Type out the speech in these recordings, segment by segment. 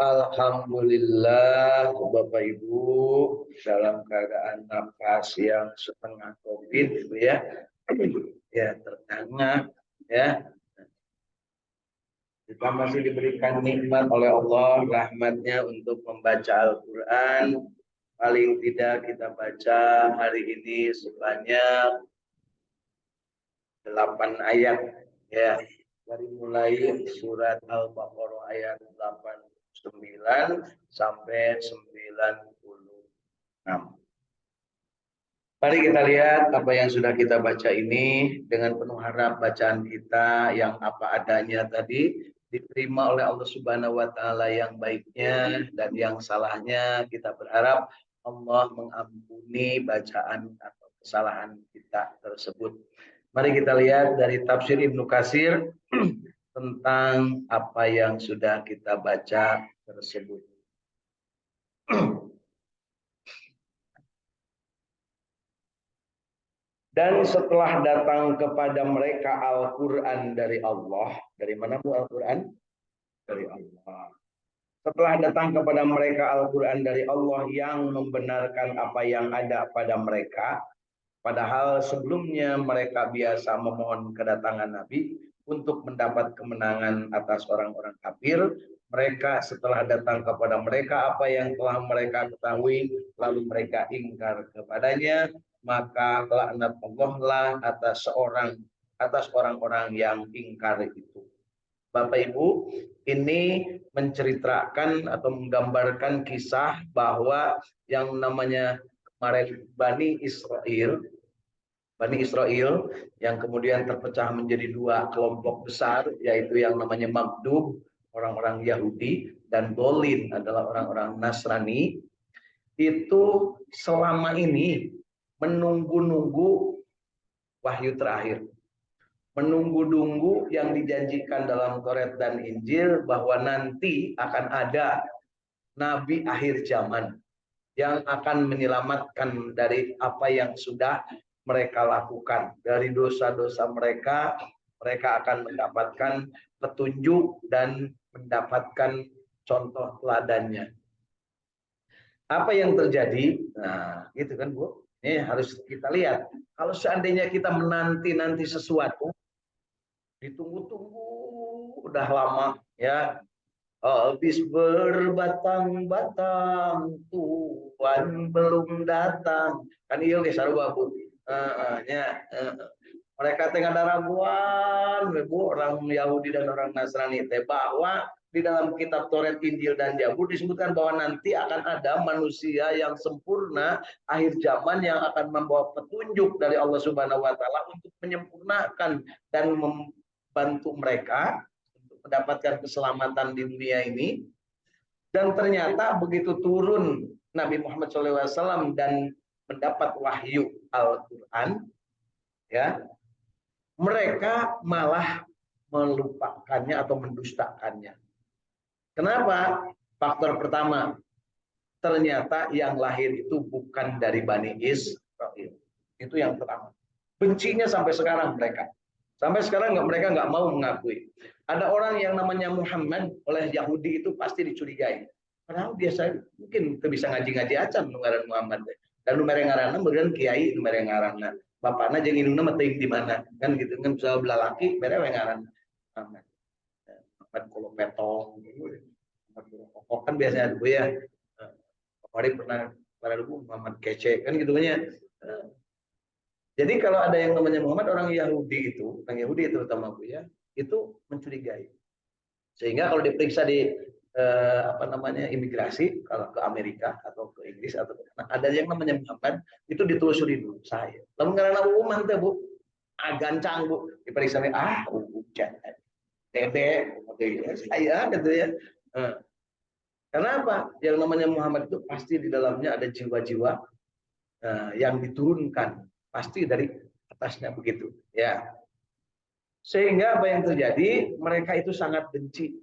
Alhamdulillah, Bapak Ibu, dalam keadaan nafas yang setengah COVID, gitu ya, ya terengah, ya. Kita masih diberikan nikmat oleh Allah, rahmatnya untuk membaca Al-Quran. Paling tidak kita baca hari ini sebanyak 8 ayat, ya. Dari mulai surat Al-Baqarah ayat 89 sampai 96. Mari kita lihat apa yang sudah kita baca ini dengan penuh harap bacaan kita yang apa adanya tadi diterima oleh Allah Subhanahu wa taala yang baiknya, dan yang salahnya kita berharap Allah mengampuni bacaan atau kesalahan kita tersebut. Mari kita lihat dari tafsir Ibnu Katsir tentang apa yang sudah kita baca tersebut. Dan setelah datang kepada mereka Al-Quran dari Allah. Dari mana Bu Al-Quran? Dari Allah. Setelah datang kepada mereka Al-Quran dari Allah yang membenarkan apa yang ada pada mereka. Padahal sebelumnya mereka biasa memohon kedatangan Nabi untuk mendapat kemenangan atas orang-orang kafir. Mereka setelah datang kepada mereka apa yang telah mereka ketahui, lalu mereka ingkar kepadanya, maka laknat Allah lah atas orang-orang yang ingkar itu. Bapak Ibu, ini menceritakan atau menggambarkan kisah bahwa yang namanya kemarin Bani Israel yang kemudian terpecah menjadi dua kelompok besar, yaitu yang namanya Maghdub, orang-orang Yahudi, dan Dolin adalah orang-orang Nasrani. Itu selama ini menunggu-nunggu wahyu terakhir. Menunggu-nunggu yang dijanjikan dalam Taurat dan Injil bahwa nanti akan ada nabi akhir zaman yang akan menyelamatkan dari apa yang sudah mereka lakukan. Dari dosa-dosa mereka, mereka akan mendapatkan petunjuk dan mendapatkan contoh teladannya. Apa yang terjadi? Nah, gitu kan Bu. Ini harus kita lihat. Kalau seandainya kita menanti-nanti sesuatu, ditunggu-tunggu udah lama ya, habis berbatang-batang Tuhan belum datang kan, iya guys sarua Bu. Mereka tengah ada raguan Bu, orang Yahudi dan orang Nasrani teh, bahwa di dalam kitab Taurat, Injil, dan Zabur disebutkan bahwa nanti akan ada manusia yang sempurna akhir zaman yang akan membawa petunjuk dari Allah Subhanahu wa taala untuk menyempurnakan dan membantu mereka untuk mendapatkan keselamatan di dunia ini. Dan ternyata begitu turun Nabi Muhammad SAW dan mendapat wahyu Al-Quran, ya, mereka malah melupakannya atau mendustakannya. Kenapa? Faktor pertama, ternyata yang lahir itu bukan dari Bani Israel. Itu yang pertama. Bencinya sampai sekarang mereka. Sampai sekarang mereka nggak mau mengakui. Ada orang yang namanya Muhammad oleh Yahudi itu pasti dicurigai. Padahal biasa mungkin bisa ngaji-ngaji acan ngaran Muhammad. Dan numere ngaranna beneran kiai numere ngaranna. Bapakna jeung indungna mah teuing di mana. Kan gitu kan soal belah laki mere we ngaranna Muhammad. Muhammad Kolopetong. Muhammad kan biasanya Bu ya. Kemarin pernah pada dulu Muhammad Kece kan gitu kan ya. Jadi kalau ada yang namanya Muhammad, orang Yahudi itu terutama Bu ya, itu mencurigai. Sehingga kalau diperiksa di imigrasi, kalau ke Amerika atau ke Inggris atau ada yang namanya Muhammad, itu ditelusuri dulu saya. Lalu karena umuman teh Bu, gancang Bu, diperiksa hujan. Dede, saya gitu ya. Kenapa? Yang namanya Muhammad itu pasti di dalamnya ada jiwa-jiwa yang diturunkan. Pasti dari atasnya begitu, ya. Sehingga apa yang terjadi? Mereka itu sangat benci.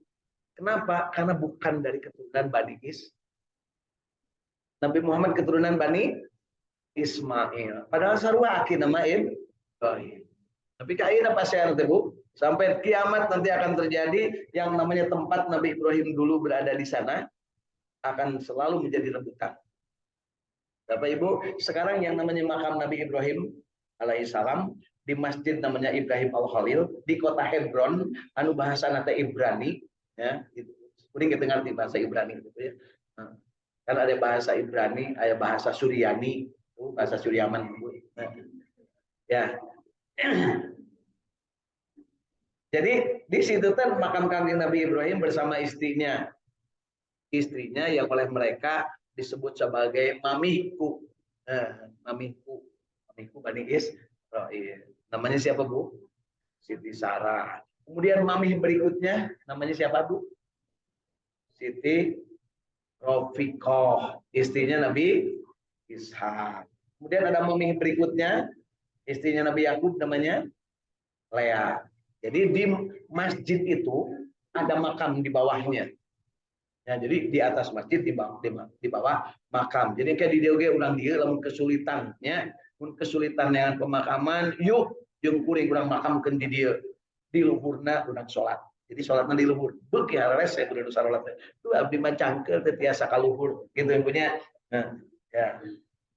Kenapa? Karena bukan dari keturunan Bani Is. Nabi Muhammad keturunan Bani Ismail. Padahal sarwa aki nama Ibrahim. Tapi kain apa sih nanti Bu? Sampai kiamat nanti akan terjadi yang namanya tempat Nabi Ibrahim dulu berada di sana akan selalu menjadi rebutan. Bapak Ibu, sekarang yang namanya makam Nabi Ibrahim alaihissalam di masjid namanya Ibrahim Al-Khalil di kota Hebron, anu bahasa nate Ibrani, ya, itu. Kuning kita ngerti bahasa Ibrani gitu ya. Nah, kan ada bahasa Ibrani, ada bahasa Suryani, bahasa Suryaman. Nah, ya. Jadi di situ kan makam kanjeng Nabi Ibrahim bersama istrinya. Istrinya yang oleh mereka disebut sebagai mamihku. Mamihku. Mamihku Bani Israil. Namanya siapa Bu? Siti Sarah. Kemudian mamih berikutnya namanya siapa Bu? Siti Rofiqoh. Istrinya Nabi Ishak. Kemudian ada mamih berikutnya. Istrinya Nabi Yakub namanya Lea. Jadi di masjid itu ada makam di bawahnya. Ya, jadi di atas masjid di bawah makam. Jadi kayak di dia ulang dia lamun kesulitannya, kesulitan dengan pemakaman, yuk jeung kuring urang makamkeun di dia. Di luhurna urang salat. Jadi salatna di luhur. Beuki hareres saya kudu salat. Itu abdi mah cangkel teh tiasa ka luhur gitu yang punya. Nah, ya.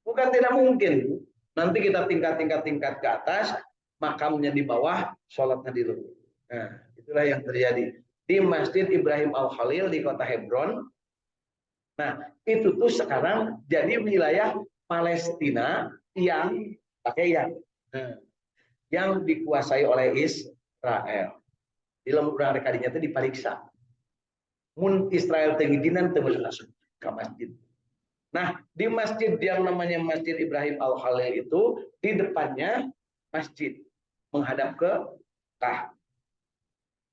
Bukan tidak mungkin. Nanti kita tingkat ke atas, makamnya di bawah, salatnya di luhur. Nah, itulah yang terjadi di Masjid Ibrahim Al-Khalil di kota Hebron. Nah, itu tuh sekarang jadi wilayah Palestina yang pakai yang dikuasai oleh Israel. Di dalam urang rekadinya itu diperiksa. Mun Israel tengidinan teu masuk ke masjid. Nah, di masjid yang namanya Masjid Ibrahim Al-Khalil itu di depannya masjid menghadap ke Ka'bah.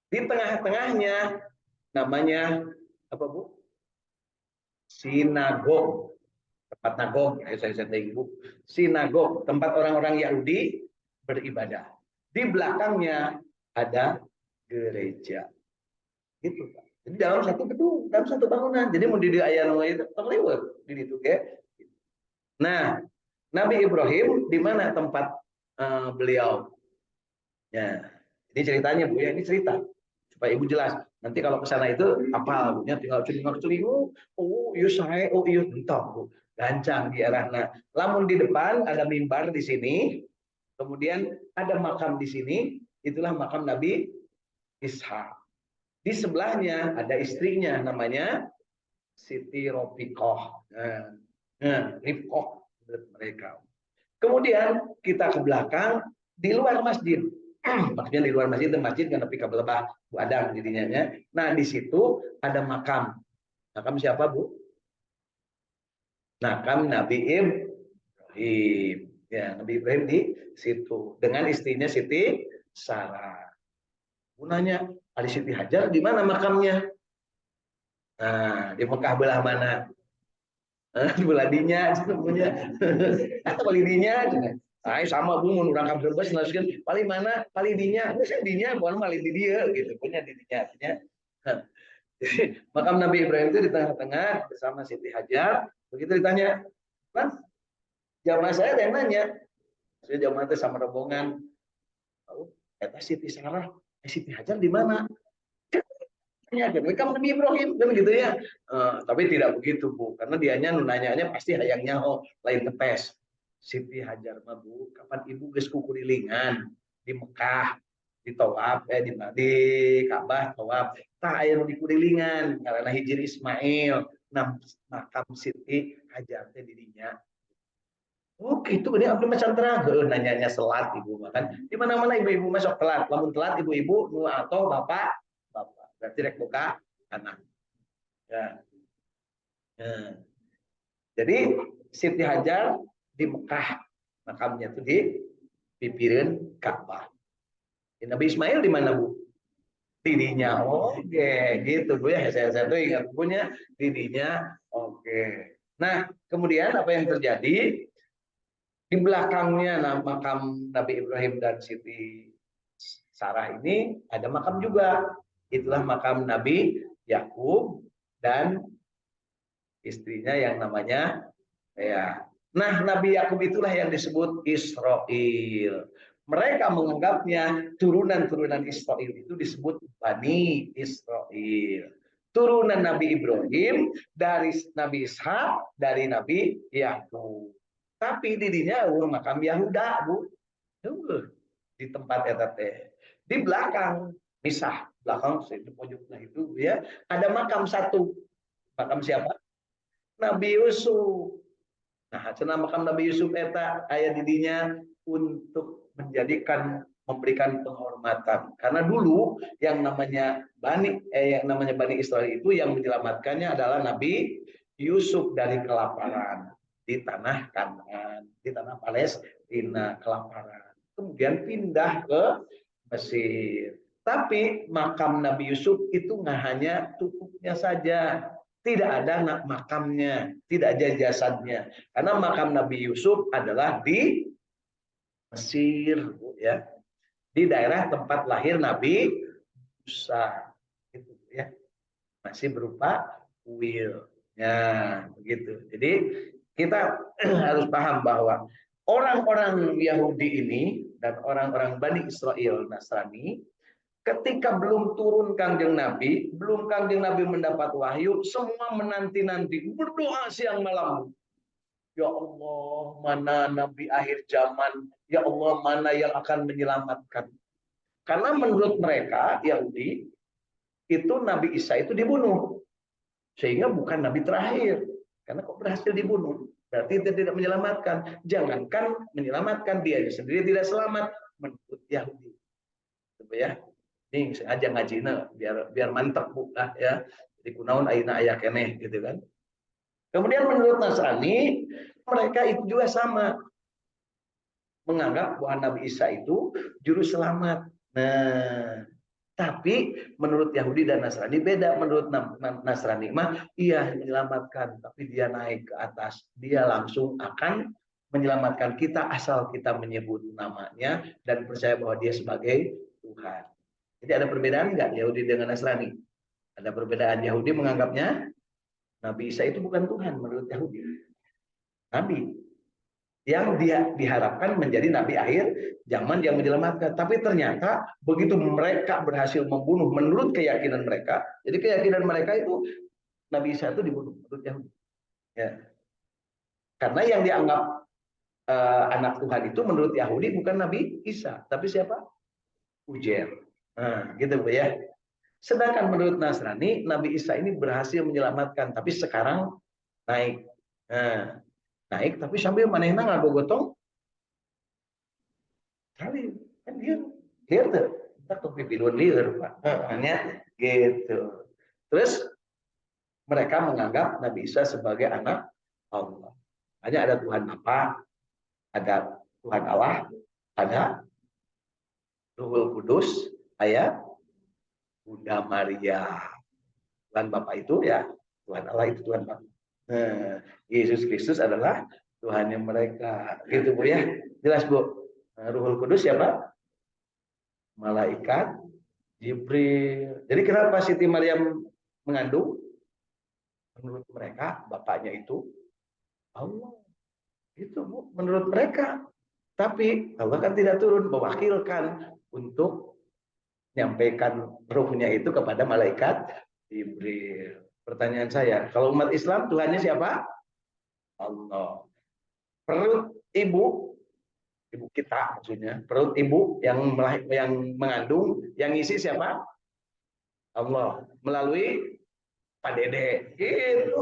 Di tengah-tengahnya namanya apa Bu? Sinagog. Tempat nagog, saya Ibu. Sinagog, tempat orang-orang Yahudi beribadah. Di belakangnya ada gereja. Gitu Pak. Jadi dalam satu gedung, dalam satu bangunan. Jadi mau di aya nu itu terliwat di ditu ge. Nah, Nabi Ibrahim di mana tempat beliau? Ya. Ini ceritanya Bu ya, ini cerita supaya Ibu jelas. Nanti kalau ke sana itu apa punya tinggal culing oh iya saya oh iya entah Bu. Gancang di arahna. Lamun di depan ada mimbar di sini, kemudian ada makam di sini, itulah makam Nabi Ishak. Di sebelahnya ada istrinya namanya Siti Rofiqoh. Rifqoh mereka. Kemudian kita ke belakang di luar masjid. Maksudnya di luar masjid itu masjid kan tapi ke lebah Bu Adang jadinya. Nah, di situ ada makam. Makam siapa, Bu? Makam Nabi Ibrahim. Ya, Nabi Ibrahim di situ dengan istrinya Siti Sarah. Gunanya Ali Siti Hajar di mana makamnya? Nah, di Mekah belah mana? Di belah dinya, punya. Atau dinya, ay sama Bu mun urang ka Brebes naskeun paling mana paling dinya geus dinya bukan paling di dia gitu punya di dinya artinya. Makam Nabi Ibrahim itu di tengah-tengah bersama Siti Hajar. Begitu ditanya, "Mas, jamaah saya ada yang nanya." Saya jamaah itu sama rombongan. "Oh, eta Siti Sarah, Siti Hajar di mana?" Ya, makam Nabi Ibrahim kan gitu ya. Tapi tidak begitu Bu, karena dianya nanyanya pasti hayangnya lain tepes. Siti Hajar mah Bu, kapan Ibu geus kukurilingan di Mekah, di Tawaf di Ka'bah Tawaf. Tah aya nu dikurilingan ngaranna Hijir Ismail. Nah, makam Siti Hajar teh dirinya. Oh gitu, ini abdi macam terang. Nanyanya selat Ibu makan. Di mana-mana ibu-ibu masuk telat. Lamun telat ibu-ibu nu atau bapak berarti rek buka kanan. Ya. Nah. Jadi Siti Hajar di Mekah makamnya itu di pipirin Ka'bah. Nabi Ismail di mana Bu? Didinya. Oke, gitu Bu ya. Saya tuh ingat punya didinya. Oke. Nah, kemudian apa yang terjadi? Di belakangnya makam Nabi Ibrahim dan Siti Sarah ini ada makam juga. Itulah makam Nabi Yakub dan istrinya yang namanya ya. Nah, Nabi Yakub itulah yang disebut Israel. Mereka menganggapnya turunan-turunan Israel itu disebut Bani Israel. Turunan Nabi Ibrahim, dari Nabi Ishak, dari Nabi Yakub. Tapi didinya makam Yahuda, Bu. Di tempat etate. Di belakang, misah belakang di pojoknya itu ya, ada makam satu. Makam siapa? Nabi Yusuf. Nah, cenah makam Nabi Yusuf eta aya didinya untuk memberikan penghormatan. Karena dulu yang namanya Bani Israel itu yang menyelamatkannya adalah Nabi Yusuf dari kelaparan di tanah Kanaan, di tanah Palestina kelaparan. Kemudian pindah ke Mesir. Tapi makam Nabi Yusuf itu nggak hanya tutupnya saja, tidak ada makamnya, tidak ada jasadnya. Karena makam Nabi Yusuf adalah di Mesir, ya, di daerah tempat lahir Nabi Musa, gitu ya, masih berupa kuil, ya, begitu. Jadi kita harus paham bahwa orang-orang Yahudi ini dan orang-orang Bani Israel Nasrani, ketika belum turun Kangjeng Nabi, belum Kangjeng Nabi mendapat wahyu, semua menanti-nanti, berdoa siang malam. Ya Allah, mana Nabi akhir zaman? Ya Allah, mana yang akan menyelamatkan? Karena menurut mereka Yahudi, itu Nabi Isa itu dibunuh. Sehingga bukan Nabi terakhir. Karena kok berhasil dibunuh? Berarti dia tidak menyelamatkan. Jangankan menyelamatkan, dia sendiri tidak selamat menurut Yahudi. Gitu ya. Ini sengaja ngajina biar mantap Bu ya. Jadi kunaon ayeuna aya keneh gitu kan. Kemudian menurut Nasrani, mereka itu juga sama, menganggap bahwa Nabi Isa itu juru selamat. Nah, tapi menurut Yahudi dan Nasrani beda. Menurut Nasrani mah iya menyelamatkan, tapi dia naik ke atas. Dia langsung akan menyelamatkan kita asal kita menyebut namanya dan percaya bahwa dia sebagai Tuhan. Jadi ada perbedaan nggak Yahudi dengan Nasrani? Ada perbedaan. Yahudi menganggapnya Nabi Isa itu bukan Tuhan menurut Yahudi. Nabi yang dia diharapkan menjadi nabi akhir zaman yang menyelamatkan. Tapi ternyata begitu mereka berhasil membunuh menurut keyakinan mereka, jadi keyakinan mereka itu Nabi Isa itu dibunuh menurut Yahudi. Ya. Karena yang dianggap anak Tuhan itu menurut Yahudi bukan Nabi Isa, tapi siapa? Ujair. Nah, gitu Bu ya. Sedangkan menurut Nasrani, Nabi Isa ini berhasil menyelamatkan, tapi sekarang naik. Nah, naik tapi sambil manehna ngagogotong kali kan dia liar tuh tak tuh pipidun liar Pak. Hanya gitu. Terus mereka menganggap Nabi Isa sebagai anak Allah. Hanya ada Tuhan apa? Ada Tuhan Allah, ada Ruhul Kudus, ada Bunda Maria. Tuhan Bapa itu ya, Tuhan Allah itu Tuhan Bapa. Nah, Yesus Kristus adalah Tuhannya mereka. Gitu Bu ya. Jelas Bu. Ruhul Kudus siapa? Malaikat Jibril. Jadi kenapa Siti Maryam mengandung? Menurut mereka bapaknya itu Allah. Itu Bu, menurut mereka. Tapi Allah kan tidak turun, mewakilkan untuk menyampaikan ruhnya itu kepada malaikat Jibril. Pertanyaan saya, kalau umat Islam Tuhannya siapa? Allah. Perut ibu kita maksudnya, perut ibu yang mengandung, yang ngisi siapa? Allah. Melalui Pak Dede. Gitu.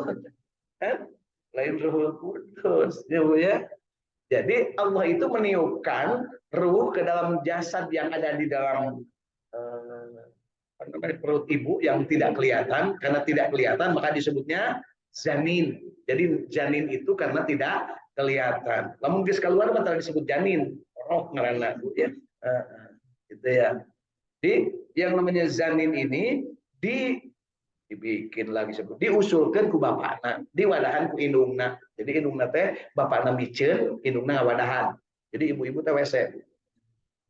Kan? Lain Ruhul Kudus. Ya. Jadi Allah itu meniupkan ruh ke dalam jasad yang ada di dalam perut ibu yang tidak kelihatan. Karena tidak kelihatan maka disebutnya janin. Jadi janin itu karena tidak kelihatan. Lamun geus keluar maka disebut janin. Roh ngaranna ya. Gitu ya. Jadi yang namanya janin ini dibikin lagi sebut diusulkan ku bapakna, diwadahan ku indungna. Jadi indungna teh bapakna miceun, indungna ngawadahan. Jadi ibu-ibu teh wese.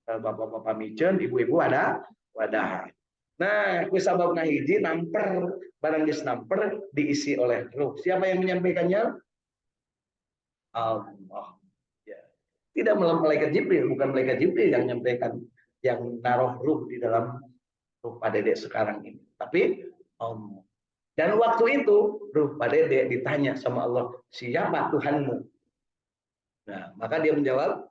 Bapak-bapak miceun, ibu-ibu ada wadahan. Nah, ku sababna hiji namper, barang geus namper diisi oleh ruh. Siapa yang menyampaikannya? Allah. Ya. Tidak malaikat Jibril, bukan malaikat Jibril yang menyampaikan, yang naruh ruh di dalam ruh Pak Dede sekarang ini. Tapi Allah. Dan waktu itu ruh Pak Dede ditanya sama Allah, siapa Tuhanmu? Nah, maka dia menjawab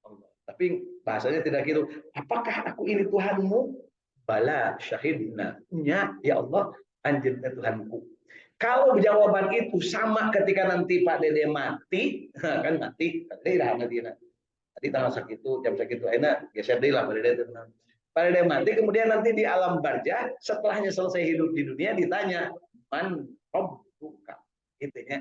Allah. Tapi bahasanya tidak gitu. Apakah aku ini Tuhanmu? Bala syahidna. Ya Allah, anjirnya Tuhanku. Kalau jawaban itu sama ketika nanti Pak Dede mati, kan mati, tadi tanggal segitu, jam segitu, enak, geser deh lah Pak Dede. Pak Dede mati, kemudian nanti di alam barzah, setelahnya selesai hidup di dunia, ditanya, man rabbuka, gitu ya.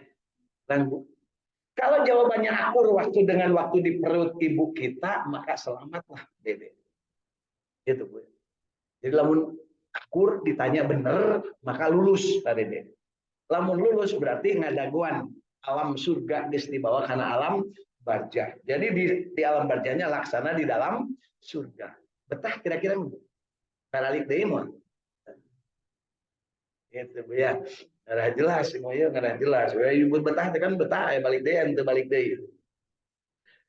Kalau jawabannya akur waktu dengan waktu di perut ibu kita, maka selamatlah Dede. Gitu Bu. Jadi lamun akur ditanya benar, maka lulus Pak Dede. Lamun lulus berarti ngadaguan alam surga dibawa karena alam barzah. Jadi di alam barzahnya laksana di dalam surga. Betah kira-kira karalik deui mah. Gitu ya. Nggak jelas semuanya nggak jelas. Ibu betah kan betah ya balik deui ente balik deui.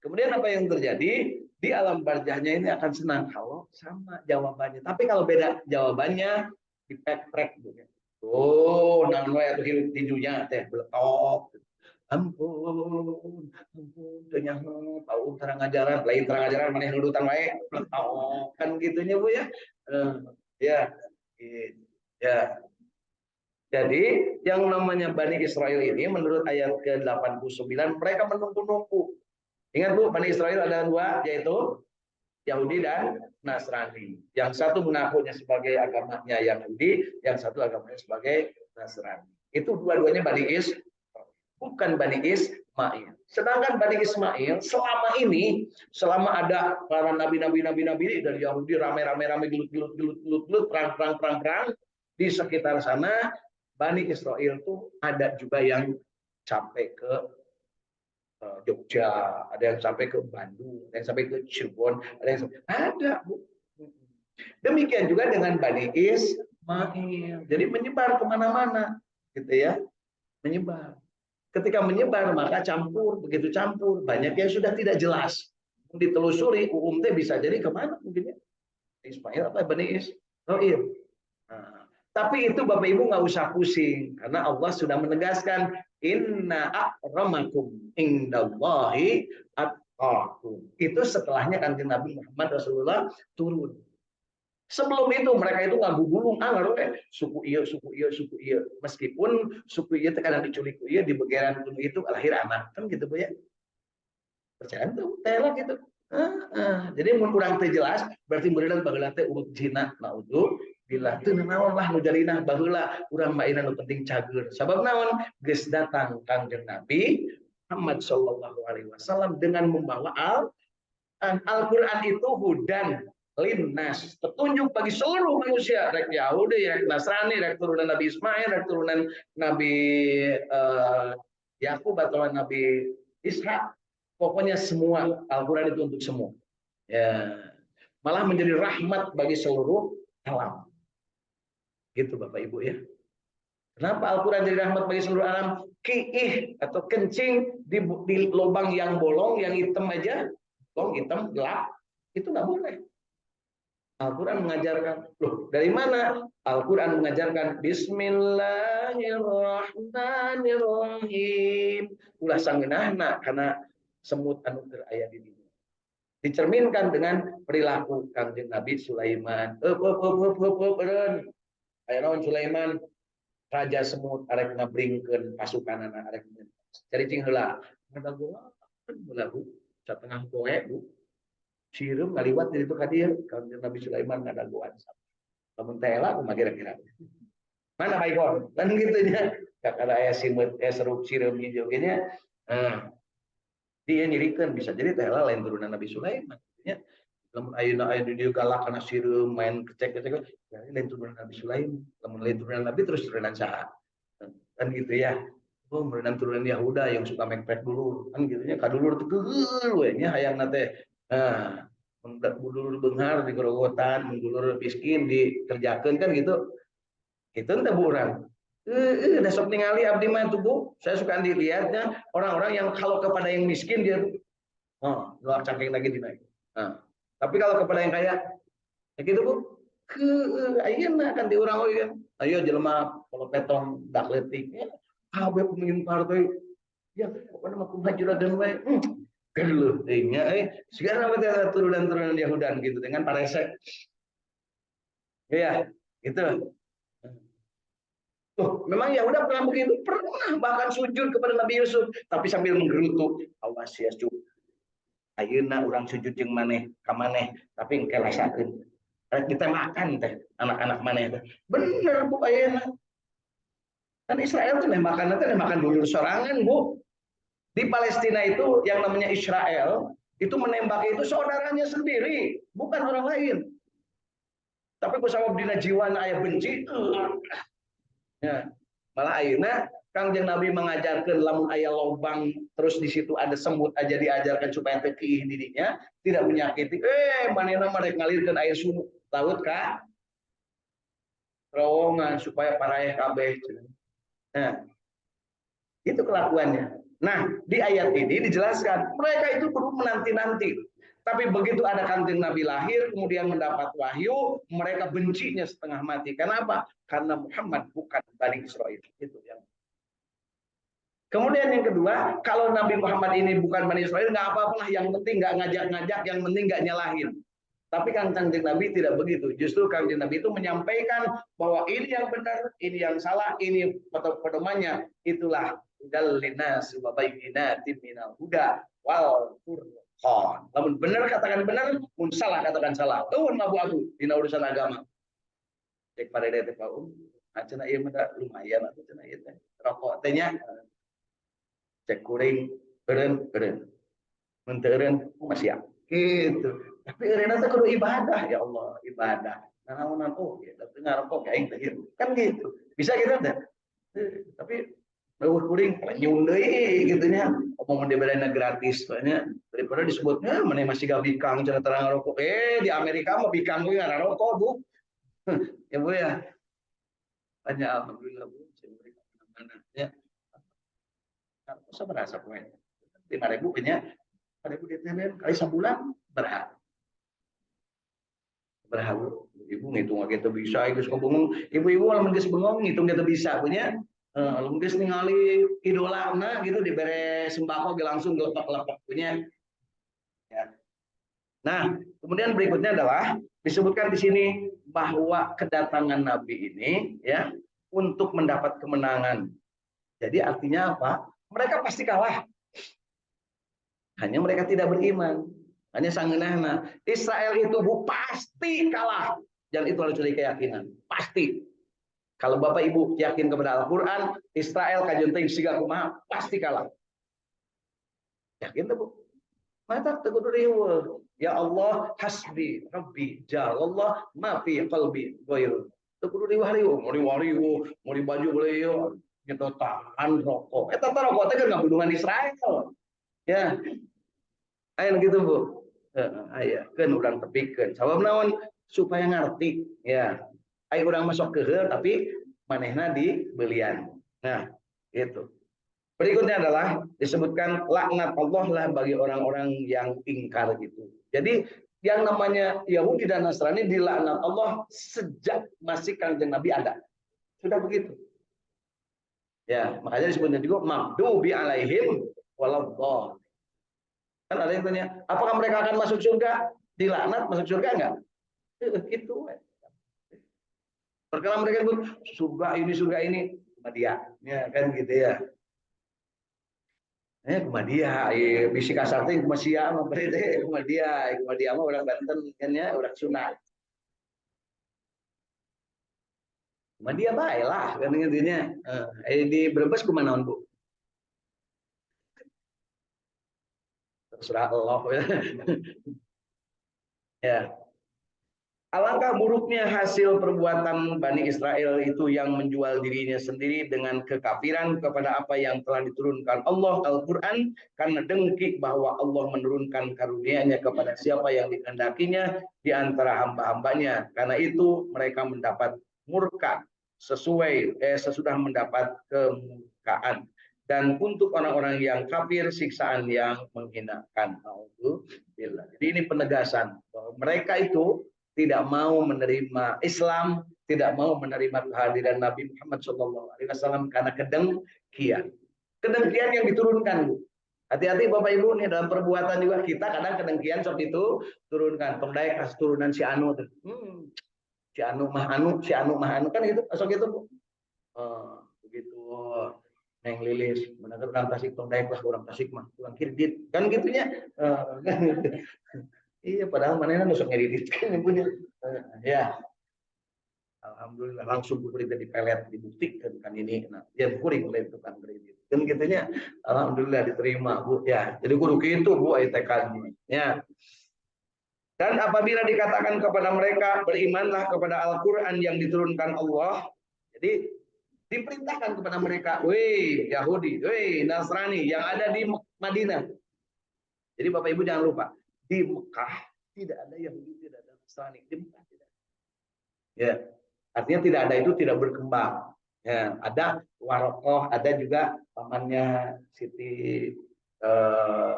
Kemudian apa yang terjadi? Di alam barzahnya ini akan senang kalau sama jawabannya. Tapi kalau beda jawabannya dipek-prek gitu. Oh, nang we atuh hirup tijunya teh beletok. Ampun, ampun, tanya tahu terang ajaran, lain terang ajaran maneh nudutan wae. Beletok kan gitunya Bu ya. Ya, gitu. Ya. Jadi yang namanya Bani Israel ini menurut ayat ke-89 mereka menunggu-nunggu. Ingat Bu, Bani Israel ada dua, yaitu Yahudi dan Nasrani. Yang satu mengakunya sebagai agamanya Yahudi, yang satu agamanya sebagai Nasrani. Itu dua-duanya Bani Israel, bukan Bani Ismail. Sedangkan Bani Ismail selama ini, selama ada para nabi-nabi dari Yahudi rame-rame gelut perang di sekitar sana, Bani Israel itu ada juga yang sampai ke Jogja, ada yang sampai ke Bandung, ada yang sampai ke Cirebon, ada Bu. Demikian juga dengan Bani Ismail. Jadi menyebar kemana-mana, gitu ya, menyebar. Ketika menyebar maka campur, begitu campur banyak yang sudah tidak jelas. Ditelusuri, teh bisa jadi kemana mungkin ya? Ismail apa Bani Israil. Nah, tapi itu Bapak Ibu nggak usah pusing karena Allah sudah menegaskan inna akramakum indallahi atqakum. Itu setelahnya kanjeng Nabi Muhammad Rasulullah turun. Sebelum itu mereka itu nggak gulung suku iya meskipun suku iya kadang diculik iya di begeran gunung itu lahir anak kan gitu Bu ya. Percaya tuh tela gitu. Jadi mun kurang teh jelas berarti muridna baheula teh urut jina naudzu bila teu naon lah nu jalina baheula urang mah nu penting cager. Sabab naon? Geus datang Kangjeng Nabi Muhammad sallallahu alaihi wasallam dengan membawa Al-Qur'an itu hudan linnas, petunjuk bagi seluruh manusia, rek Yahudi, rek Nasrani, rek turunan Nabi Ismail, rek turunan Nabi Yakub atau Nabi Ishak. Pokoknya semua Al-Quran itu untuk semua. Ya, malah menjadi rahmat bagi seluruh alam. Gitu Bapak Ibu ya. Kenapa Al-Quran jadi rahmat bagi seluruh alam? Kiih atau kencing di lubang yang bolong, yang hitam aja, bolong hitam gelap, itu nggak boleh. Al-Quran mengajarkan, loh dari mana? Al-Quran mengajarkan Bismillahirrahmanirrahim. Ulah sangeunahna karena semut anu aya di dunia. Dicerminkan dengan perilaku Kanjeng Nabi Sulaiman. Aya naon Sulaiman? Raja semut arek ngabringkeun pasukanana arek cari cing heula. Ngadagoan heula Bu, satengah poe Bu. Sireum ngaliwat dari itu ka dieu, Kanjeng Nabi Sulaiman ngadagoan. Lamun teh ela kumaha kira-kira. Mana baikon? Kan gitu nya. Kakara aya simut serup sireum hijau ge nya. Dia nyirikeun bisa jadi teh ela lain turunan Nabi Sulaiman. Ya. Lamun ayeuna aya di dieu galak kana sireum main kecek-kecek, lain turunan Nabi Sulaiman. Lamun lain turunan Nabi terus turunan saha? Kan gitu ya. Oh, turunan Yahuda yang suka mekpek dulu. Kan gitu nya kadulur teu keul we nya hayangna teh. Nah, dulur benghar di gerogotan, dulur miskin dikerjakan kan gitu. Itu entah Bu orang. Besok ningali abdi mah tuh Bu, saya suka dilihatnya orang-orang yang kalau kepada yang miskin dia luar cangkeng lagi dinaik. Nah, tapi kalau kepada yang kaya, ya gitu Bu, ke ayeuna kan diurang oge kan. Ayo jelema kalau petong dak leutik ya, kabeh pemimpin partai ya pokoknya mah kumaha juragan we. Keur teuing nya sigana mah turunan-turunan Yahudan gitu dengan paresek. Ya, gitu. Oh, memang Yahuda pernah begitu, pernah bahkan sujud kepada Nabi Yusuf, tapi sambil menggerutu, awas ya cu, ayeuna urang sujud jeung maneh ka maneh, tapi engke rasakeun. Rek ditemakan teh anak-anak maneh teh. Bener Bu ayeuna. Kan Israel tuh nembakan dulur sorangan Bu. Di Palestina itu yang namanya Israel, itu menembak itu saudaranya sendiri, bukan orang lain. Tapi ku sabab dina jiwana aya benci, ya. Malah ayeuna Kang jeung Nabi mengajarkan lamun aya lobang terus di situ ada semut aja diajarkan supaya teu kiih didinya, tidak menyakiti. Manehna mah rek ngalirkeun air sumur laut ka terowongan supaya paraeh kabeh. Nah, itu kelakuannya. Nah, di ayat ini dijelaskan mereka itu perlu menanti-nanti. Tapi begitu ada kanjeng Nabi lahir, kemudian mendapat wahyu, mereka bencinya setengah mati. Kenapa? Karena Muhammad bukan Bani Israel. Itu yang. Kemudian yang kedua, kalau Nabi Muhammad ini bukan Bani Israel, nggak apa-apa lah. Yang penting nggak ngajak-ngajak, yang penting nggak nyalahin. Tapi kanjeng Nabi tidak begitu. Justru kanjeng Nabi itu menyampaikan bahwa ini yang benar, ini yang salah, ini pedomannya. Itulah dalinas wa bayyinatin minal huda wal furqan. Namun benar katakan benar, mun salah katakan salah. Tuhun abu-abu dina urusan agama. Cek pada teh Pak cenah ieu mah lumayan atuh cenah ieu teh. Rokok teh nya cek kuring eureun. Mun teu eureun masih gitu. Tapi eureunna teh kudu ibadah ya Allah, ibadah. Nanaonan ya tapi ngarokok aing teh kan gitu. Bisa gitu teh. Tapi eueuh kuring nyun deui gitu nya. Omong dibelana gratis nya daripada disebutnya mana masih gak bikang cara terang ngarokok. Di Amerika mah bikang ge ngarokok, Bu. Ya Bu ya. Banyak alhamdulillah Bu. Ya. Saya merasa poin. 5.000 punya 5.000 DTM kali sebulan berapa? Berapa? Ibu ngitung gitu bisa, geus ngomong ibu-ibu lamun geus bengong ngitung gitu bisa punya. Lamun geus ningali idolana gitu dibere sembako langsung gelepak-gelepak punya. Ya. Nah, kemudian berikutnya adalah disebutkan di sini bahwa kedatangan Nabi ini ya untuk mendapat kemenangan. Jadi artinya apa? Mereka pasti kalah. Hanya mereka tidak beriman. Hanya sangeunahna. Israel itu pasti kalah. Dan itu harus jadi keyakinan. Pasti. Kalau Bapak Ibu yakin kepada Al-Quran, Israel kajenteng siga kumaha pasti kalah. Yakin tuh Bu? Mata teguh riweuh. Ya Allah hasbi rabbi jalallah ma fi qalbi ghairu. Teguh riweuh mau di baju beliau nyedotan rokok. Eta rokok teh kan ngabudungan Israel. Ya. Aya gitu Bu. Aya kan urang tepikeun. Sabab naon supaya ngarti ya. Aya urang masuk keheul tapi manehna dibelian. Nah, gitu. Berikutnya adalah disebutkan laknat Allah lah bagi orang-orang yang ingkar itu. Jadi yang namanya Yahudi dan Nasrani dilaknat Allah sejak masih kanjeng Nabi ada. Sudah begitu. Ya, makanya disebutnya juga maghdubi alaihim waladhdallin. Kan ada yang tanya, apakah mereka akan masuk surga? Dilaknat masuk surga enggak? Gitu. Perkara mereka itu surga ini sama dia. Ya kan gitu ya. Kumadia, bisi kasar teh kumasia mah bari teh kumadia mah orang Banten kan ya, orang Sunda. Kumadia bae lah kan intinya. Di Brebes kumaha naon Bu? Terserah Allah ya. Ya. Alangkah buruknya hasil perbuatan Bani Israel itu yang menjual dirinya sendiri dengan kekafiran kepada apa yang telah diturunkan Allah Al-Quran karena dengki bahwa Allah menurunkan karunia-Nya kepada siapa yang dikehendakinya di antara hamba-hambanya. Karena itu mereka mendapat murka sesudah mendapat kemurkaan. dan untuk orang-orang yang kafir siksaan yang menghinakan. Jadi ini penegasan bahwa mereka itu tidak mau menerima Islam, tidak mau menerima kehadiran Nabi Muhammad SAW karena kedengkian. Kedengkian yang diturunkan, Bu. Hati-hati Bapak Ibu nih dalam perbuatan juga kita kadang kedengkian sok itu turunkan. Tongdai kas turunan si Anu tuh. Si Anu mah Anu, si Anu mah Anu kan gitu, sok gitu, Bu. Begitu. Neng Lilis, benar orang Tasik tong daek lah orang Tasik mah, orang kirdit kan gitunya. Iya, padahal mana nusuk ngedit kan ibunya. Ya, alhamdulillah langsung kuring di pelet dibuktikan kan ini. Nah, ya kuring oleh tukang kredit. Kan gitunya, alhamdulillah diterima Bu. Ya, jadi kudu kitu Bu aya tekadnya. Ya. Dan apabila dikatakan kepada mereka berimanlah kepada Al-Qur'an yang diturunkan Allah, jadi diperintahkan kepada mereka, weh Yahudi, weh Nasrani yang ada di Madinah. Jadi Bapak Ibu jangan lupa, di Mekah tidak ada Yahudi, tidak ada Nasrani. Di Mekah tidak. Ya, artinya tidak ada itu tidak berkembang. Ya, ada Warokoh, ada juga pamannya Siti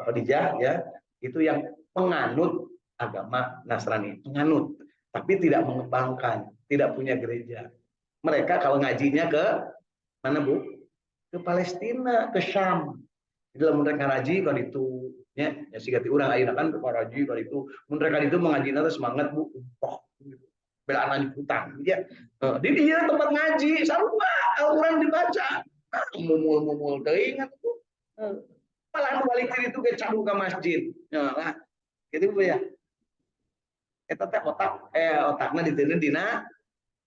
Khadijah, ya, itu yang penganut agama Nasrani, penganut, tapi tidak mengembangkan, tidak punya gereja. Mereka kalau ngajinya ke mana Bu? Ke Palestina, ke Syam. Jadi dalam mereka ngaji kalau itu ya sigati urang ayeuna kan ke ngaji kalau itu mereka itu mengajina teh semangat Bu. Belaan anjing hutang ya. Di dia tempat ngaji sarua Al-Qur'an dibaca. Mumul-mumul teuing atuh. Malah balik diri itu ke cadu ke masjid. Nah, gitu Bu ya. Eta teh otakna diteuneun dina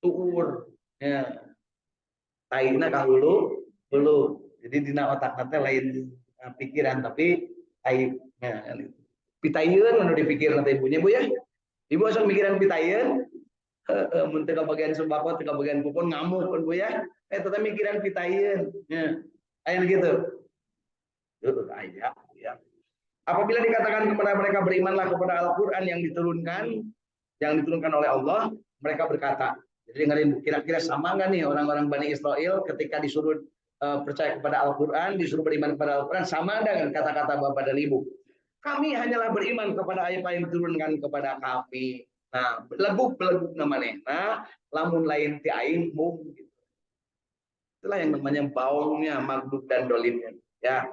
tuur. Ya. Taina kahulu dulu. Jadi dina otak teh lain pikiran tapi tai pitayeun anu dipikir nanti ibunya Bu ya. Ibu asal mikiran pitayeun mun teu bagian sembako teu bagian kupon ngamuk kan Bu ya. Eta mikiran pitayeun. Ya. Aya gitu. Itu aya ya. Apabila dikatakan kepada mereka berimanlah kepada Al-Qur'an yang diturunkan oleh Allah, mereka berkata, jadi dengerin kira-kira sama nggak nih orang-orang Bani Israel ketika disuruh percaya kepada Al-Qur'an, disuruh beriman kepada Al-Qur'an, sama dengan kata-kata Bapak dan Ibu. Kami hanyalah beriman kepada ayat yang diturunkan kepada kami. Nah, belebuk namanya. Nah, lamun lain ti aing mung gitu. Itulah yang namanya baungnya, magdub dan dolimnya. Ya.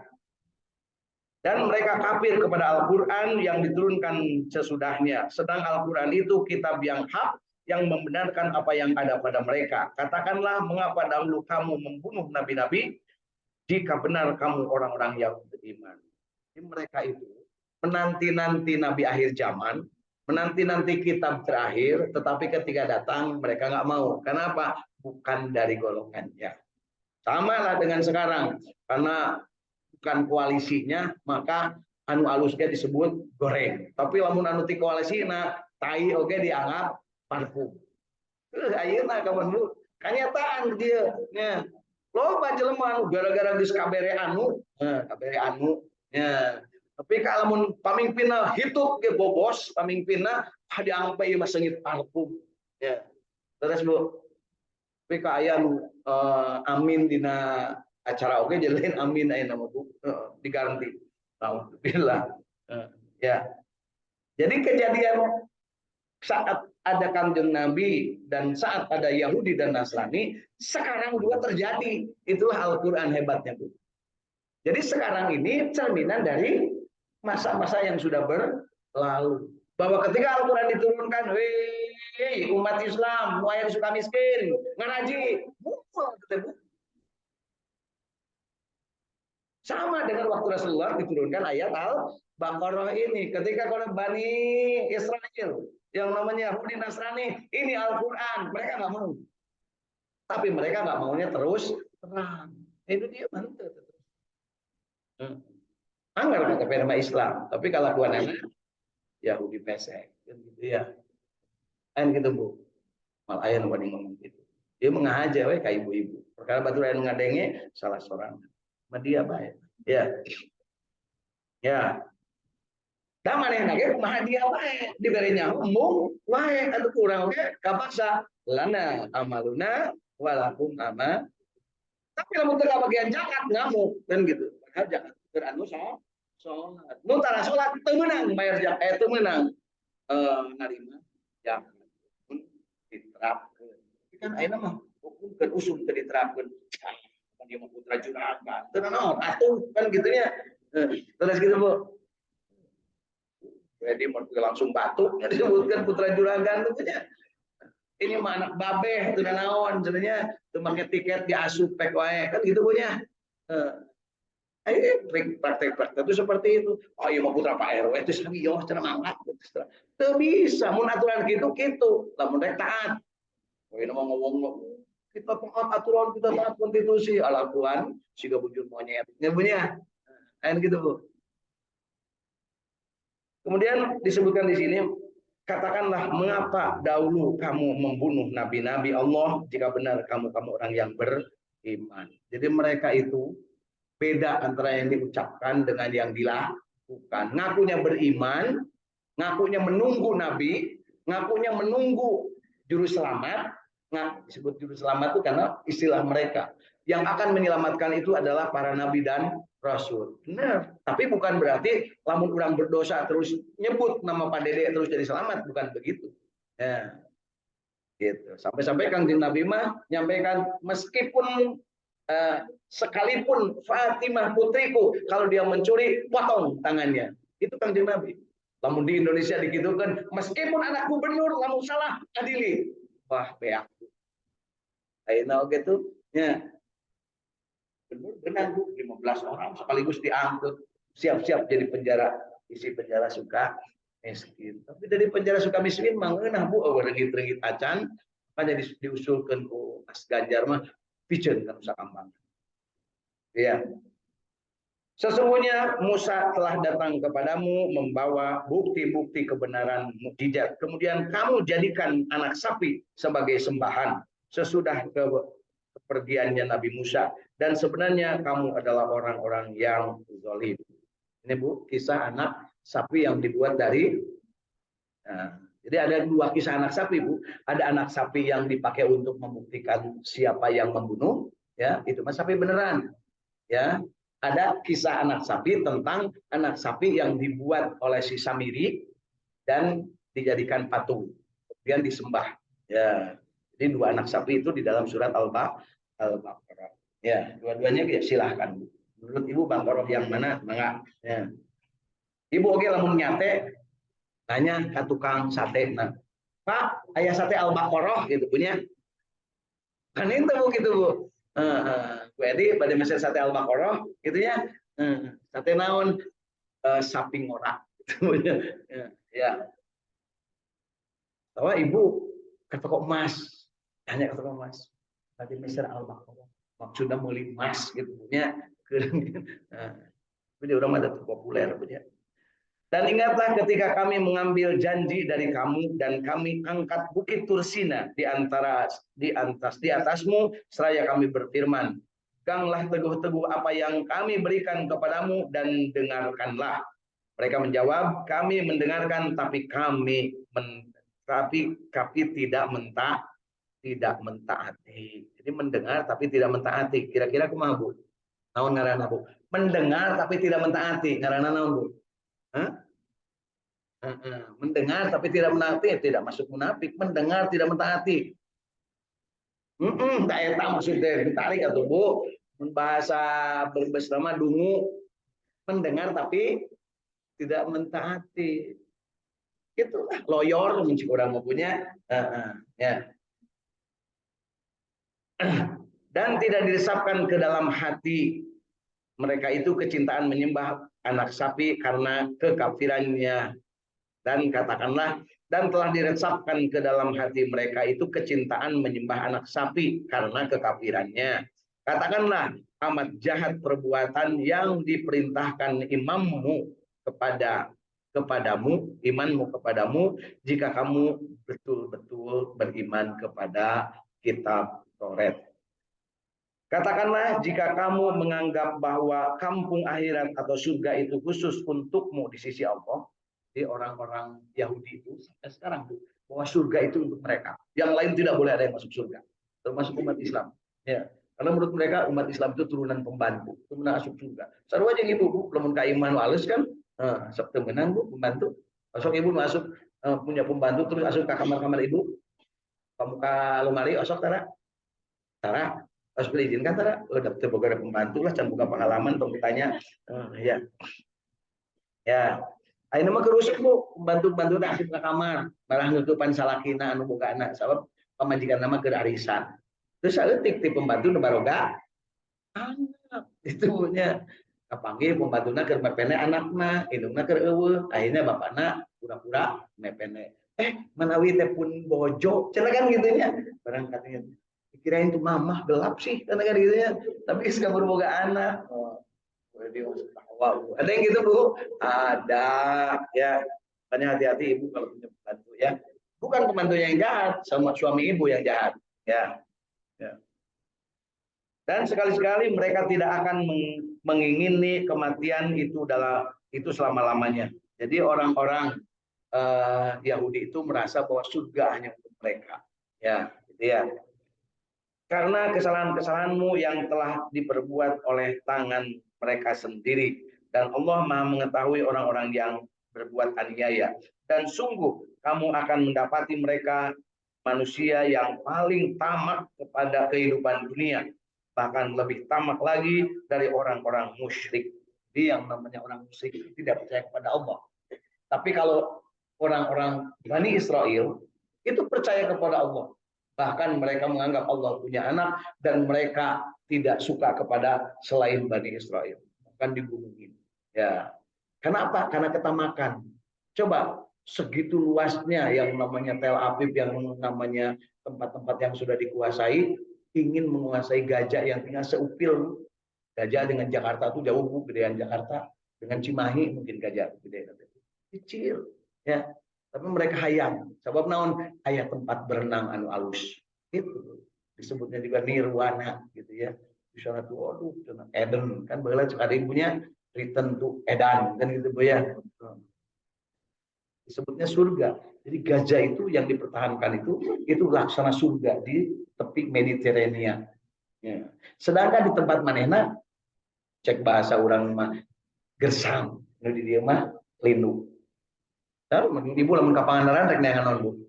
Dan mereka kafir kepada Al-Qur'an yang diturunkan sesudahnya. Sedang Al-Qur'an itu kitab yang hak yang membenarkan apa yang ada pada mereka. Katakanlah, mengapa dahulu kamu membunuh nabi-nabi jika benar kamu orang-orang yang beriman. Jadi mereka itu menanti-nanti nabi akhir zaman, menanti-nanti kitab terakhir, tetapi ketika datang mereka nggak mau. Kenapa? Bukan dari golongannya. Sama lah dengan sekarang, karena bukan koalisinya, maka anu alusnya disebut goreng. Tapi lamun anu ti koalisina, tai oge dianggap parfum. Ayeuna kawan Bu, kenyataan dia. Ya. Loba jelema anu gara-gara geus kabere anu, kabere anu. Ya. Tapi kalau lamun pamimpinna hitut ge bobos, pamimpinna dianggap ieu mah seungit parfum. Ya. Terus Bu, tapi ka aya anu amin dina acara oke jadi amin aya nama Bu diganti. Alhamdulillah. Ya. Jadi kejadian saat ada Kanjeng Nabi dan saat ada Yahudi dan Nasrani, sekarang juga terjadi. Itulah Al-Qur'an hebatnya, Bu. Jadi sekarang ini cerminan dari masa-masa yang sudah berlalu. Bahwa ketika Al-Qur'an diturunkan, hei umat Islam, nu aya suka miskin, ngaraji, sama dengan waktu Rasulullah diturunkan ayat Al-Baqarah ini. Ketika kalau Bani Israel yang namanya Yahudi Nasrani, ini Al-Quran, mereka nggak mau. Tapi mereka nggak maunya terus terang. Itu dia mantap. Anggar kata firman Islam, tapi kalau anak Yahudi pesek, kan gitu ya. Kan gitu Bu. Mal ayah nu ngomong gitu. Dia mengajar we ka ibu-ibu. Perkara batur aya ngadenge salah seorang. Dia baik. Ya. Ya. Da manehna ge kumaha dia bae dibere nyaho mung wae atuh kurang oge kapaksa lana amaluna walakum ama. Tapi lamun teu bagian zakat ngamuk kan gitu. Padahal zakat keur anu salat. Nu tara salat teu meunang bayar zakat, teu meunang narima zakat. Pun diterapkeun. Tapi kan ayeuna mah hukum keur usul teu diterapkeun. Dia mah putra juragan. Teu naon atuh kan gitu nya. Terus gitu, Bu. Jadi langsung batuk disebutkan putra juragan tentunya. Ini mah anak babeh teu naon sebenarnya teu make tiket diasup pek wae kan gitu punya. Praktek-praktek itu seperti itu. Oh iya mau putra Pak RW itu sabi yo cenah mangkat. Teu bisa mun aturan kitu kitu, lamun rek taat. Oh ini mah ngomong kita taat aturan, kita taat konstitusi, alakuan siga bujur monyet. Nya punya. Kan gitu, Bu. Kemudian disebutkan di sini, katakanlah mengapa dahulu kamu membunuh nabi-nabi Allah jika benar kamu orang yang beriman. Jadi mereka itu beda antara yang diucapkan dengan yang dilakukan. Ngakunya beriman, ngakunya menunggu nabi, ngakunya menunggu juru selamat. Disebut juru selamat itu karena istilah mereka. Yang akan menyelamatkan itu adalah para nabi dan rasul. Benar, tapi bukan berarti lamun orang berdosa terus nyebut nama Pak Dede terus jadi selamat, bukan begitu. Ya. Gitu. Sampai-sampai Kanjeng Nabi mah nyampaikan meskipun sekalipun Fatimah putriku kalau dia mencuri potong tangannya. Itu Kanjeng Nabi. Lamun di Indonesia digitu kan meskipun anak gubernur lamun salah adili. Wah, beak. Ayeuna gitu. Ya. Benar Bu, 15 orang sekaligus diangkut, siap-siap jadi penjara, isi penjara suka miskin. Tapi dari penjara suka miskin mah ngeunah Bu, regit-regit acan, makanya diusulkan ku Mas Ganjar mah piceun ka Nusa Kambangan. Ya. Sesungguhnya Musa telah datang kepadamu membawa bukti-bukti kebenaran mukjizat. Kemudian kamu jadikan anak sapi sebagai sembahan sesudah kepergiannya Nabi Musa. Dan sebenarnya kamu adalah orang-orang yang zalim. Ini Bu, kisah anak sapi yang dibuat dari. Nah, jadi ada dua kisah anak sapi Bu. Ada anak sapi yang dipakai untuk membuktikan siapa yang membunuh, ya itu mas sapi beneran. Ya, ada kisah anak sapi tentang anak sapi yang dibuat oleh si Samiri dan dijadikan patung, kemudian disembah. Ya, jadi dua anak sapi itu di dalam surat Al-Baqarah. Ya, dua-duanya ya silahkan. Menurut Ibu Baqarah yang mana? Mangga. Ya. Ibu oke lamun nyate tanya ke tukang sate. Nah, Pak, ayah sate Al-Baqarah gitu punya. Kan itu Bu gitu Bu. Jadi pada mesin sate Al-Baqarah gitu ya. Sate naon sapi ngorak gitu ya. Ya. Bahwa Ibu ke toko emas, tanya ke toko emas. Pada mesin Al-Baqarah. Maksudnya beli emas gitu punya. Jadi orang ada populer punya. Dan ingatlah ketika kami mengambil janji dari kamu dan kami angkat bukit Tursina di atasmu seraya kami berfirman, peganglah teguh-teguh apa yang kami berikan kepadamu dan dengarkanlah. Mereka menjawab, kami mendengarkan tapi tidak mentaati. Jadi mendengar tapi tidak mentaati. Kira-kira kumaha Bu? Naon ngaranna Bu? Mendengar tapi tidak mentaati. Ngaranna naon Bu? Hah? Mendengar tapi tidak mentaati, tidak masuk munafik. Mendengar tidak mentaati. Tak eta maksudnya ditarik atau Bu. Bahasa berbesama dungu. Mendengar tapi tidak mentaati. Itulah loyor mencik orang mau punya. Ya. Dan tidak diresapkan ke dalam hati mereka itu kecintaan menyembah anak sapi karena kekafirannya. Dan katakanlah, dan telah diresapkan ke dalam hati mereka itu kecintaan menyembah anak sapi karena kekafirannya. Katakanlah, amat jahat perbuatan yang diperintahkan imanmu kepadamu jika kamu betul-betul beriman kepada kitab Taurat. Katakanlah jika kamu menganggap bahwa kampung akhirat atau surga itu khusus untukmu di sisi Allah. Jadi orang-orang Yahudi itu sampai sekarang bahwa surga itu untuk mereka. Yang lain tidak boleh ada yang masuk surga, termasuk umat Islam. Ya. Karena menurut mereka umat Islam itu turunan pembantu, itu masuk surga. Sarua aja ibu, bu, belum ka iman halus kan, sok temenan bu pembantu. Masuk ibu masuk punya pembantu terus masuk ke kamar-kamar ibu, pamuka lemari, osok tara, tara, harus diizinkan tara, dapet boga pembantu lah, can buka pengalaman, ditanya, ya, ya. Ayeuna mah kerusak bu, pembantu-pembantu tak asup ke kamar, malah nutupan salakina anu boga anak, sabab pamajikan nama keur arisan. Terus saeutik ti pembantu nu baroga anak itu punya kapanggih pembantunya keur mepene anakna indungna keur eueuh akhirnya bapakna pura-pura mepene manawi teh pun bojo cenah kan gitu nya barang katanya kirain tuh mamah gelap sih kan gitu ya tapi geus boga anak wow. Ada yang gitu bu ada ya makanya hati-hati ibu kalau punya pembantu ya bukan pembantunya yang jahat sama suami ibu yang jahat ya. Ya. Dan sekali-sekali mereka tidak akan mengingini kematian itu selama-lamanya. Jadi orang-orang Yahudi itu merasa bahwa surga hanya untuk mereka. Ya, gitu ya. Karena kesalahan-kesalahanmu yang telah diperbuat oleh tangan mereka sendiri. Dan Allah Maha mengetahui orang-orang yang berbuat aniaya. Dan sungguh kamu akan mendapati mereka manusia yang paling tamak kepada kehidupan dunia, bahkan lebih tamak lagi dari orang-orang musyrik. Jadi yang namanya orang musyrik itu tidak percaya kepada Allah. Tapi kalau orang-orang Bani Israel itu percaya kepada Allah. Bahkan mereka menganggap Allah punya anak dan mereka tidak suka kepada selain Bani Israel. Bahkan digumungin. Ya. Kenapa? Karena ketamakan. Coba segitu luasnya yang namanya Tel Aviv, yang namanya tempat-tempat yang sudah dikuasai, ingin menguasai Gajah yang tinggal seupil. Gajah dengan Jakarta itu jauh bu, gedean Jakarta. Dengan Cimahi mungkin Gajah gede, kecil, ya. Tapi mereka hayang. Sebab naon aya tempat berenang anu alus. Itu disebutnya juga nirwana, gitu ya. Di sana tuh, aduh, Eden kan baheula cek ibunya return to Edan kan gitu bu ya. Disebutnya surga. Jadi gajah itu yang dipertahankan itu laksana surga di tepi Mediterania. Ya. Sedangkan di tempat manehna cek bahasa orang mah gersang, nu di dieu mah lindung. Lalu ibu lamun ka Pangandaran rek neangan bu.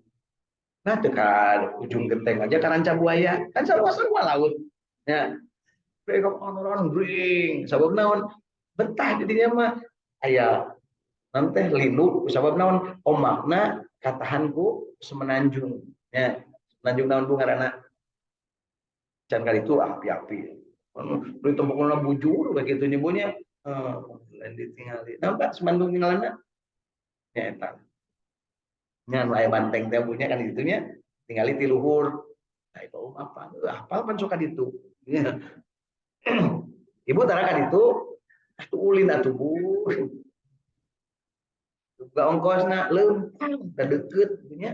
Nah dekat ujung genteng aja karanca buaya, kan sarua-sarua laut. Ya. Mereka Pangandaran bring, sabab naon? Betah di dieu mah aya nanti lindung sabab naon omakna katahanku semenanjung ya semenanjung naon bu ngaranna can kali itu api-api beli tembokna bujur begitu nyebunya lain ditinggali nampak semandung tinggalana ya eta nya aya banteng teh punya kan gitunya tinggali ti luhur nah itu apa hafal pan suka ditu ya. Ibu tarakan itu atuh ulin atuh bu juga ongkosna lempang dan deket punya.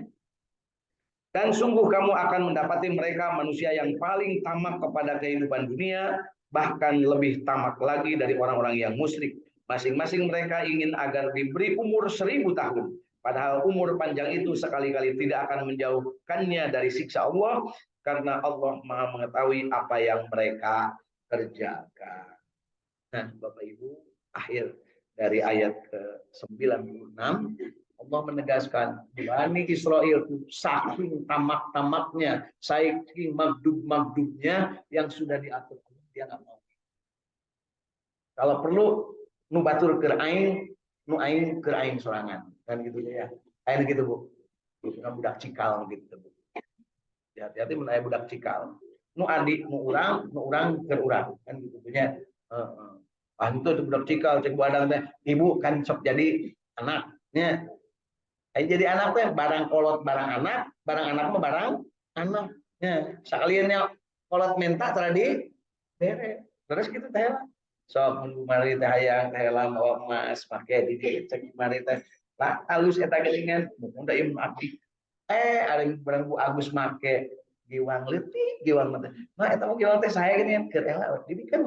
Dan sungguh kamu akan mendapati mereka manusia yang paling tamak kepada kehidupan dunia, bahkan lebih tamak lagi dari orang-orang yang musyrik. Masing-masing mereka ingin agar diberi umur 1000 tahun. Padahal umur panjang itu sekali-kali tidak akan menjauhkannya dari siksa Allah, karena Allah Maha mengetahui apa yang mereka kerjakan. Nah, Bapak Ibu, akhir dari ayat ke-96 Allah menegaskan Bani Israel itu saking tamak-tamaknya, saking magdub-magdubnya yang sudah diatur Allah, dia nggak mau. Kalau perlu nu batur keur aing, nu aing keur aing sorangan, kan gitu ya. Aing gitu bu, budak cikal gitu bu. Hati-hati mun aya budak cikal. Nu adik nu urang keur urang, kan gitu punya. Itu budak cikal cek badang teh, ibu kan sok jadi anaknya. Jadi anak teh barang kolot barang anak mah barang anaknya. Sakaliannya kolot minta tadi bere. Terus gitu teh lah. Sok minggu mari teh hayang teh lah bawa emas make di cek mari teh. Lah alus eta geuningan mun da ieu abdi. Ada barang Bu Agus make giwang leutik giwang teh. Nah eta mah giwang teh saya geuningan keur ela dibikeun